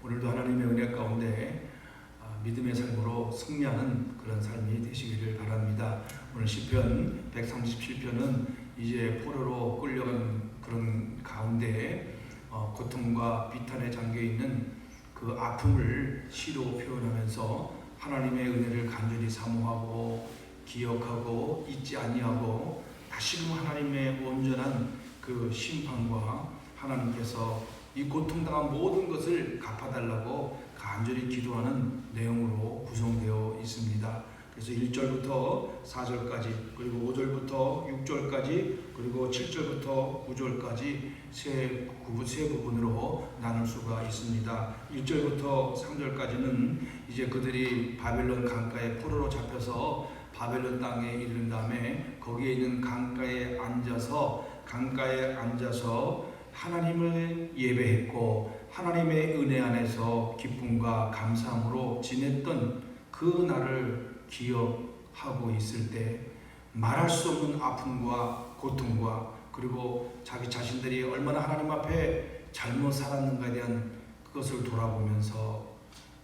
오늘도 하나님의 은혜 가운데 믿음의 삶으로 승리하는 그런 삶이 되시기를 바랍니다. 오늘 시편 137편은 이제 포로로 끌려간 그런 가운데 고통과 비탄에 잠겨있는 그 아픔을 시로 표현하면서 하나님의 은혜를 간절히 사모하고 기억하고 잊지 아니하고 다시금 하나님의 온전한 그 심판과 하나님께서 이 고통당한 모든 것을 갚아달라고 간절히 기도하는 내용으로 구성되어 있습니다. 그래서 1절부터 4절까지 그리고 5절부터 6절까지 그리고 7절부터 9절까지 세 부분으로 나눌 수가 있습니다. 1절부터 3절까지는 이제 그들이 바벨론 강가에 포로로 잡혀서 바벨론 땅에 이른 다음에 거기에 있는 강가에 앉아서 하나님을 예배했고 하나님의 은혜 안에서 기쁨과 감사함으로 지냈던 그 날을 기억하고 있을 때 말할 수 없는 아픔과 고통과 그리고 자기 자신들이 얼마나 하나님 앞에 잘못 살았는가에 대한 그것을 돌아보면서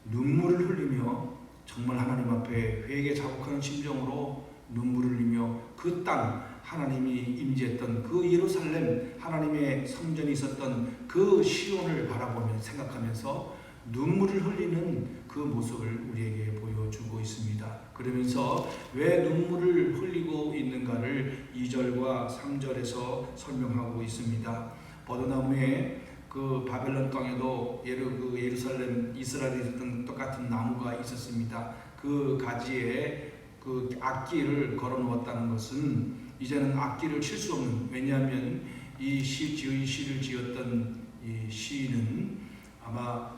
눈물을 흘리며 정말 하나님 앞에 회개 자복하는 심정으로 눈물을 흘리며 그 땅 하나님이 임재했던 그 예루살렘 하나님의 성전이 있었던 그 시온을 바라보며 생각하면서 눈물을 흘리는 그 모습을 우리에게 보여주고 있습니다. 그러면서 왜 눈물을 흘리고 있는가를 2절과 3절에서 설명하고 있습니다. 버드나무에 그 바벨론 땅에도 예루살렘 이스라엘에 있었던 똑같은 나무가 있었습니다. 그 가지에 그 악기를 걸어 놓았다는 것은 이제는 악기를 칠 수 없는, 왜냐하면 이 시를 지었던 이 시인은 아마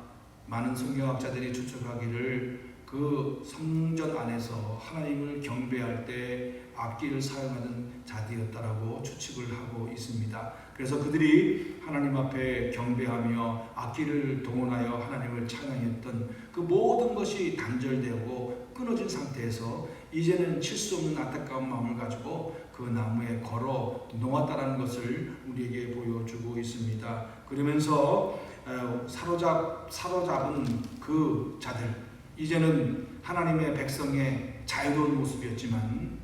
많은 성경학자들이 추측하기를 그 성전 안에서 하나님을 경배할 때 악기를 사용하는 자들이었다라고 추측을 하고 있습니다. 그래서 그들이 하나님 앞에 경배하며 악기를 동원하여 하나님을 찬양했던 그 모든 것이 단절되고 끊어진 상태에서 이제는 칠 수 없는 안타까운 마음을 가지고 그 나무에 걸어 놓았다는 것을 우리에게 보여주고 있습니다. 그러면서 사로잡은 그 자들, 이제는 하나님의 백성의 자유로운 모습이었지만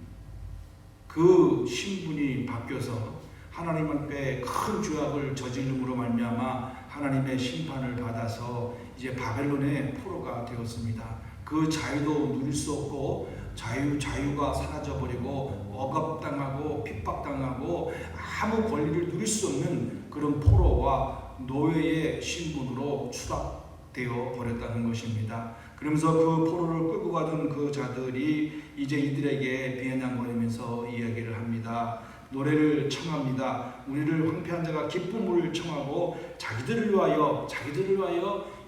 그 신분이 바뀌어서 하나님 앞에 큰 죄악을 저지름으로 말미암아 하나님의 심판을 받아서 이제 바벨론의 포로가 되었습니다. 그 자유도 누릴 수 없고 자유가 사라져버리고 억압당하고 핍박당하고 아무 권리를 누릴 수 없는 그런 포로와 노예의 신분으로 추락되어 버렸다는 것입니다. 그러면서 그 포로를 끌고 가던 그 자들이 이제 이들에게 비아냥거리면서 이야기를 합니다. 노래를 청합니다. 우리를 황폐한 자가 기쁨을 청하고 자기들을 위하여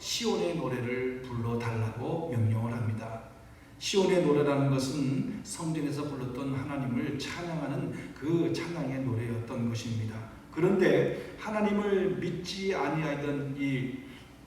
시온의 노래를 불러달라고 명령을 합니다. 시온의 노래라는 것은 성전에서 불렀던 하나님을 찬양하는 그 찬양의 노래였던 것입니다. 그런데 하나님을 믿지 아니하던 이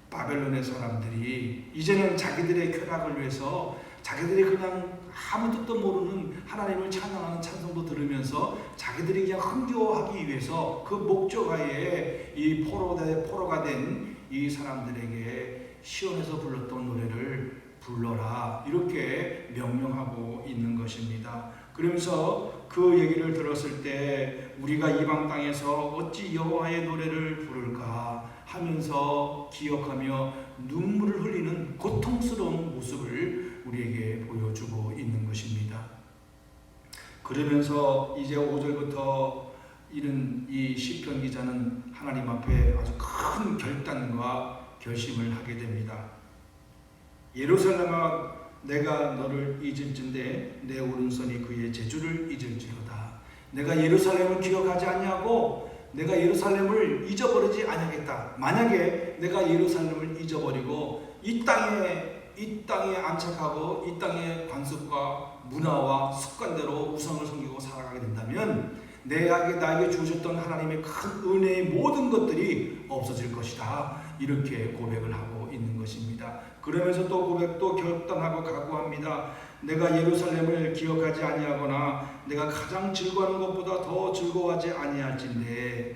바벨론의 사람들이 이제는 자기들의 쾌락을 위해서 자기들이 그냥 아무 뜻도 모르는 하나님을 찬양하는 찬송도 들으면서 자기들이 그냥 흥겨워하기 위해서 그 목적하에 이 포로가 된 이 사람들에게 시온에서 불렀던 노래를 불러라 이렇게 명령하고 있는 것입니다. 그러면서 그 얘기를 들었을 때 우리가 이방 땅에서 어찌 여호와의 노래를 부를까 하면서 기억하며 눈물을 흘리는 고통스러운 모습을 우리에게 보여주고 있는 것입니다. 그러면서 이제 5절부터 이른 이 시편 기자는 하나님 앞에 아주 큰 결단과 결심을 하게 됩니다. 예루살렘아 내가 너를 잊을진대 내 오른손이 그의 재주를 잊을지로다. 내가 예루살렘을 기억하지 아니하고 내가 예루살렘을 잊어버리지 아니하겠다. 만약에 내가 예루살렘을 잊어버리고 이 땅에 안착하고 이 땅의 관습과 문화와 습관대로 우상을 섬기고 살아가게 된다면 나에게 주셨던 하나님의 큰 은혜의 모든 것들이 없어질 것이다. 이렇게 고백을 하고 있는 것입니다. 그러면서 또 고백도 결단하고 각오합니다. 내가 예루살렘을 기억하지 아니하거나 내가 가장 즐거워하는 것보다 더 즐거워하지 아니할진대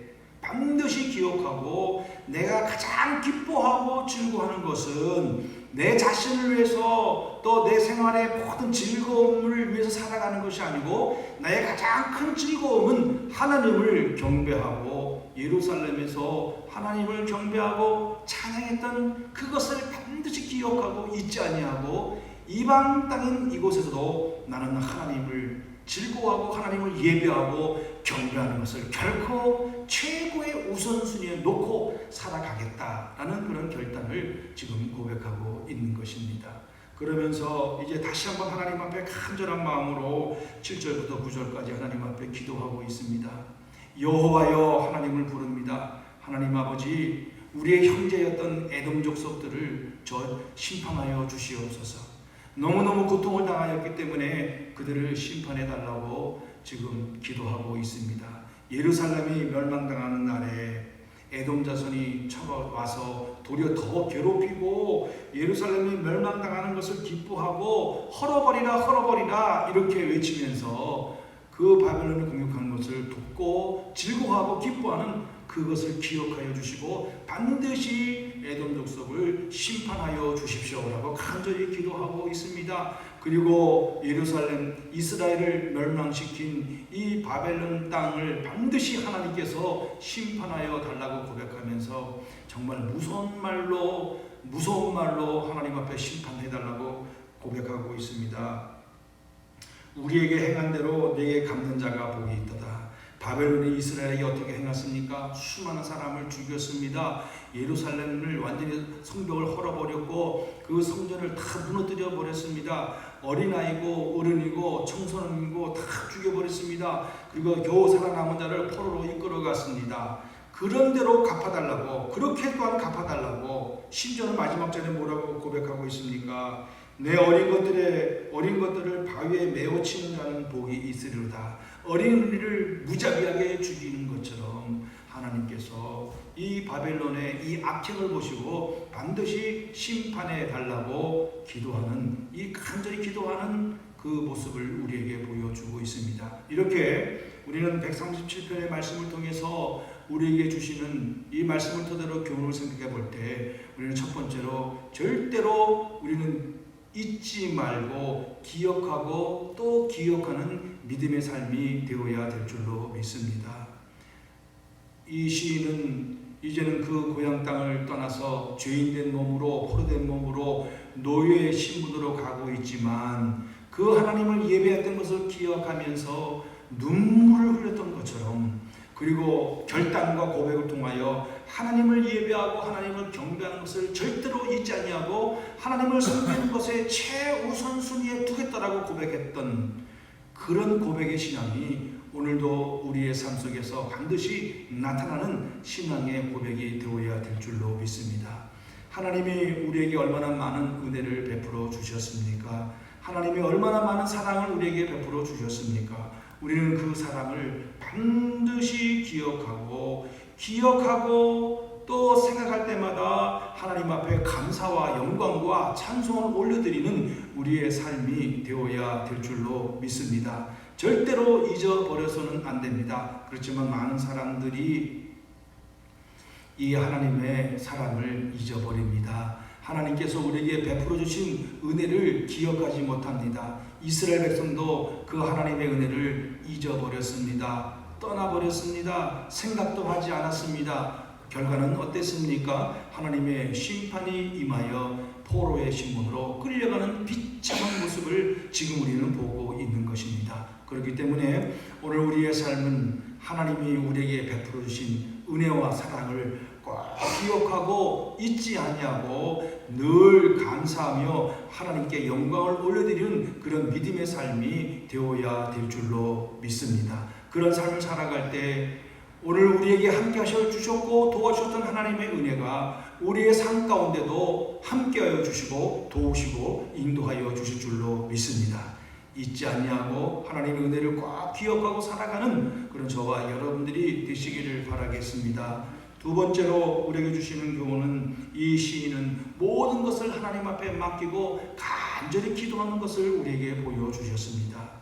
반드시 기억하고 내가 가장 기뻐하고 즐거워하는 것은 내 자신을 위해서 또 내 생활의 모든 즐거움을 위해서 살아가는 것이 아니고 나의 가장 큰 즐거움은 하나님을 경배하고 예루살렘에서 하나님을 경배하고 찬양했던 그것을 반드시 기억하고 잊지 아니하고 이방 땅인 이곳에서도 나는 하나님을 즐거워하고 하나님을 예배하고 경배하는 것을 결코 최고의 우선순위에 놓고 살아가겠다라는 그런 결단을 지금 고백하고 있는 것입니다. 그러면서 이제 다시 한번 하나님 앞에 간절한 마음으로 7절부터 9절까지 하나님 앞에 기도하고 있습니다. 여호와여 하나님을 부릅니다. 하나님 아버지, 우리의 형제였던 에돔 족속들을 저 심판하여 주시옵소서. 너무너무 고통을 당하였기 때문에 그들을 심판해 달라고 지금 기도하고 있습니다. 예루살렘이 멸망당하는 날에 에돔 자손이 쳐와서 도리어 더 괴롭히고 예루살렘이 멸망당하는 것을 기뻐하고 헐어버리라 헐어버리라 이렇게 외치면서 그 바벨론을 공격한 것을 돕고 즐거워하고 기뻐하는 그것을 기억하여 주시고 반드시 에돔 족속을 심판하여 주십시오라고 간절히 기도하고 있습니다. 그리고 예루살렘 이스라엘을 멸망시킨 이 바벨론 땅을 반드시 하나님께서 심판하여 달라고 고백하면서 정말 무서운 말로 하나님 앞에 심판해 달라고 고백하고 있습니다. 우리에게 행한 대로 내게 갚는 자가 복이 있도다. 바벨론이 이스라엘에게 어떻게 행했습니까? 수많은 사람을 죽였습니다. 예루살렘을 완전히 성벽을 헐어버렸고 그 성전을 다 무너뜨려 버렸습니다. 어린아이고 어른이고 청소년이고 다 죽여버렸습니다. 그리고 겨우 살아남은 자를 포로로 이끌어갔습니다. 그런 대로 갚아달라고, 그렇게 또한 갚아달라고 심지어는 마지막 절에 뭐라고 고백하고 있습니까? 내 어린 것들을 바위에 메어 치는 자는 복이 있으리로다. 어린이를 무자비하게 죽이는 것처럼 하나님께서 이 바벨론의 이 악행을 보시고 반드시 심판해 달라고 기도하는, 이 간절히 기도하는 그 모습을 우리에게 보여주고 있습니다. 이렇게 우리는 137편의 말씀을 통해서 우리에게 주시는 이 말씀을 토대로 교훈을 생각해 볼 때 우리는 첫 번째로 절대로 우리는 잊지 말고 기억하고 또 기억하는 믿음의 삶이 되어야 될 줄로 믿습니다. 이 시인은 이제는 그 고향 땅을 떠나서 죄인된 몸으로, 포로된 몸으로 노예의 신분으로 가고 있지만 그 하나님을 예배했던 것을 기억하면서 눈물을 흘렸던 것처럼, 그리고 결단과 고백을 통하여 하나님을 예배하고 하나님을 경배하는 것을 절대로 잊지 아니하고 하나님을 섬기는 것에 최우선순위에 두겠다라고 고백했던 그런 고백의 신앙이 오늘도 우리의 삶 속에서 반드시 나타나는 신앙의 고백이 되어야 될 줄로 믿습니다. 하나님이 우리에게 얼마나 많은 은혜를 베풀어 주셨습니까? 하나님이 얼마나 많은 사랑을 우리에게 베풀어 주셨습니까? 우리는 그 사랑을 반드시 기억하고 또 생각할 때마다 하나님 앞에 감사와 영광과 찬송을 올려드리는 우리의 삶이 되어야 될 줄로 믿습니다. 절대로 잊어버려서는 안 됩니다. 그렇지만 많은 사람들이 이 하나님의 사랑을 잊어버립니다. 하나님께서 우리에게 베풀어 주신 은혜를 기억하지 못합니다. 이스라엘 백성도 그 하나님의 은혜를 잊어버렸습니다. 떠나버렸습니다. 생각도 하지 않았습니다. 결과는 어땠습니까? 하나님의 심판이 임하여 포로의 신분으로 끌려가는 비참한 모습을 지금 우리는 보고 있는 것입니다. 그렇기 때문에 오늘 우리의 삶은 하나님이 우리에게 베풀어 주신 은혜와 사랑을 꼭 기억하고 잊지 아니하고 늘 감사하며 하나님께 영광을 올려드리는 그런 믿음의 삶이 되어야 될 줄로 믿습니다. 그런 삶을 살아갈 때 오늘 우리에게 함께 하셔 주셨고 도와주셨던 하나님의 은혜가 우리의 삶 가운데도 함께하여 주시고 도우시고 인도하여 주실 줄로 믿습니다. 잊지 아니하고 하나님의 은혜를 꼭 기억하고 살아가는 그런 저와 여러분들이 되시기를 바라겠습니다. 두 번째로 우리에게 주시는 교훈은, 이 시인은 모든 것을 하나님 앞에 맡기고 간절히 기도하는 것을 우리에게 보여주셨습니다.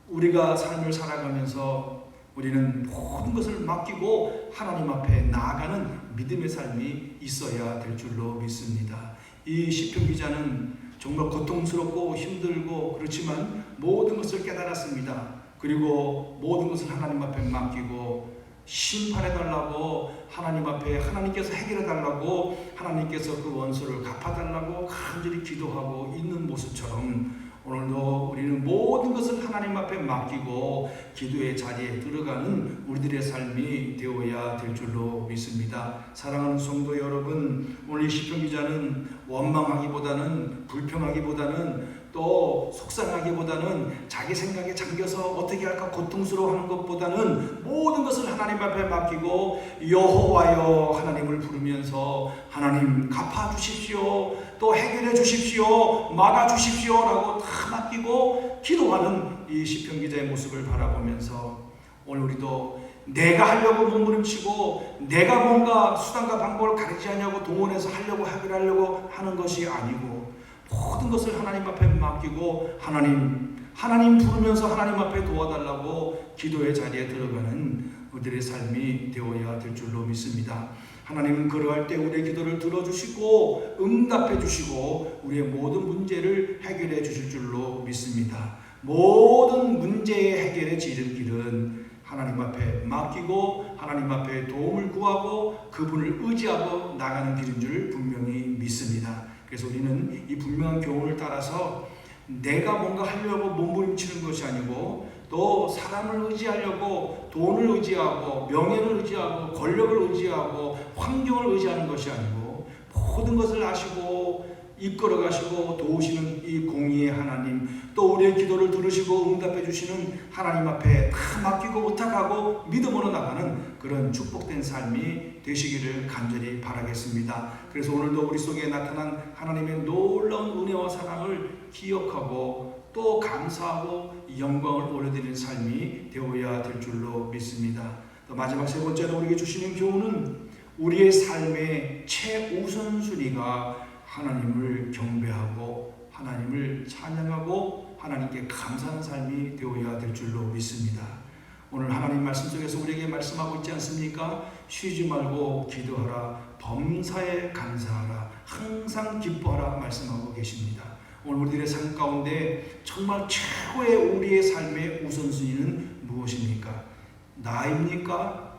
우리가 삶을 살아가면서 우리는 모든 것을 맡기고 하나님 앞에 나아가는 믿음의 삶이 있어야 될 줄로 믿습니다. 이 시편 기자는 정말 고통스럽고 힘들고 그렇지만 모든 것을 깨달았습니다. 그리고 모든 것을 하나님 앞에 맡기고 심판해달라고 하나님 앞에 하나님께서 해결해달라고 하나님께서 그 원수를 갚아달라고 간절히 기도하고 있는 모습처럼 오늘도 우리는 모든 것을 하나님 앞에 맡기고 기도의 자리에 들어가는 우리들의 삶이 되어야 될 줄로 믿습니다. 사랑하는 성도 여러분, 오늘 이 시편 기자는 원망하기보다는 불평하기보다는 또 속상하기보다는 자기 생각에 잠겨서 어떻게 할까 고통스러워하는 것보다는 모든 것을 하나님 앞에 맡기고 여호와여 하나님을 부르면서 하나님 갚아주십시오, 또 해결해 주십시오, 막아주십시오 라고 다 맡기고 기도하는 이 시편 기자의 모습을 바라보면서 오늘 우리도 내가 하려고 몸부림치고 내가 뭔가 수단과 방법을 가리지 않냐고 동원해서 하려고 해결하려고 하는 것이 아니고 모든 것을 하나님 앞에 맡기고 하나님 부르면서 하나님 앞에 도와달라고 기도의 자리에 들어가는 우리들의 삶이 되어야 될 줄로 믿습니다. 하나님은 그러할 때 우리의 기도를 들어주시고 응답해 주시고 우리의 모든 문제를 해결해 주실 줄로 믿습니다. 모든 문제의 해결의 지름길은 하나님 앞에 맡기고 하나님 앞에 도움을 구하고 그분을 의지하고 나가는 길인 줄 분명히 믿습니다. 그래서 우리는 이 분명한 교훈을 따라서 내가 뭔가 하려고 몸부림치는 것이 아니고 또 사람을 의지하려고 돈을 의지하고 명예를 의지하고 권력을 의지하고 환경을 의지하는 것이 아니고 모든 것을 아시고 이끌어 가시고 도우시는 이 공의의 하나님, 또 우리의 기도를 들으시고 응답해 주시는 하나님 앞에 다 맡기고 의탁하고 믿음으로 나가는 그런 축복된 삶이 되시기를 간절히 바라겠습니다. 그래서 오늘도 우리 속에 나타난 하나님의 놀라운 은혜와 사랑을 기억하고 또 감사하고 영광을 올려드리는 삶이 되어야 될 줄로 믿습니다. 또 마지막 세 번째로 우리에게 주시는 교훈은 우리의 삶의 최우선순위가 하나님을 경배하고 하나님을 찬양하고 하나님께 감사하는 삶이 되어야 될 줄로 믿습니다. 오늘 하나님 말씀 속에서 우리에게 말씀하고 있지 않습니까? 쉬지 말고 기도하라, 범사에 감사하라, 항상 기뻐하라 말씀하고 계십니다. 오늘 우리들의 삶 가운데 정말 최고의 우리의 삶의 우선순위는 무엇입니까? 나입니까?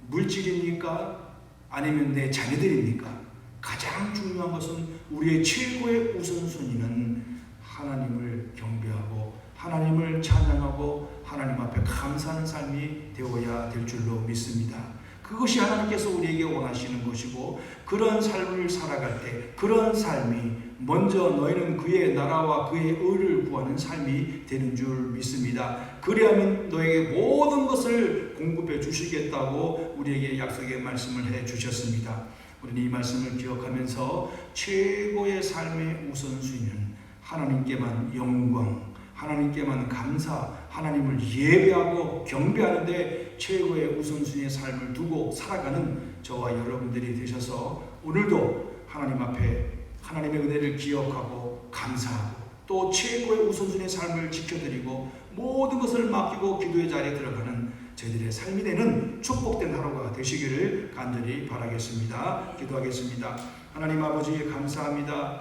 물질입니까? 아니면 내 자녀들입니까? 가장 중요한 것은 우리의 최고의 우선순위는 하나님을 경배하고 하나님을 찬양하고 하나님 앞에 감사하는 삶이 되어야 될 줄로 믿습니다. 그것이 하나님께서 우리에게 원하시는 것이고 그런 삶을 살아갈 때 그런 삶이 먼저 너희는 그의 나라와 그의 의를 구하는 삶이 되는 줄 믿습니다. 그리하면 너에게 모든 것을 공급해 주시겠다고 우리에게 약속의 말씀을 해 주셨습니다. 우리는 이 말씀을 기억하면서 최고의 삶의 우선순위는 하나님께만 영광, 하나님께만 감사, 하나님을 예배하고 경배하는데 최고의 우선순위의 삶을 두고 살아가는 저와 여러분들이 되셔서 오늘도 하나님 앞에 하나님의 은혜를 기억하고 감사하고 또 최고의 우선순위의 삶을 지켜드리고 모든 것을 맡기고 기도의 자리에 들어가는 저희들의 삶이 되는 축복된 하루가 되시기를 간절히 바라겠습니다. 기도하겠습니다. 하나님 아버지 감사합니다.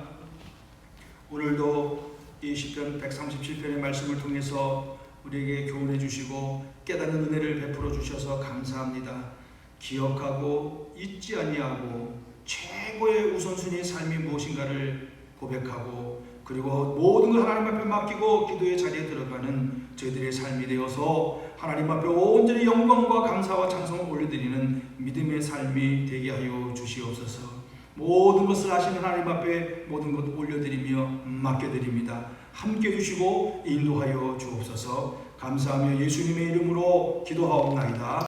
오늘도 이 시편 137편의 말씀을 통해서 우리에게 교훈해 주시고 깨닫는 은혜를 베풀어 주셔서 감사합니다. 기억하고 잊지 아니하고 최고의 우선순위의 삶이 무엇인가를 고백하고 그리고 모든 걸 하나님 앞에 맡기고 기도의 자리에 들어가는 저희들의 삶이 되어서 하나님 앞에 온전히 영광과 감사와 찬송을 올려드리는 믿음의 삶이 되게 하여 주시옵소서. 모든 것을 하시는 하나님 앞에 모든 것 올려드리며 맡겨드립니다. 함께 해주시고 인도하여 주옵소서. 감사하며 예수님의 이름으로 기도하옵나이다.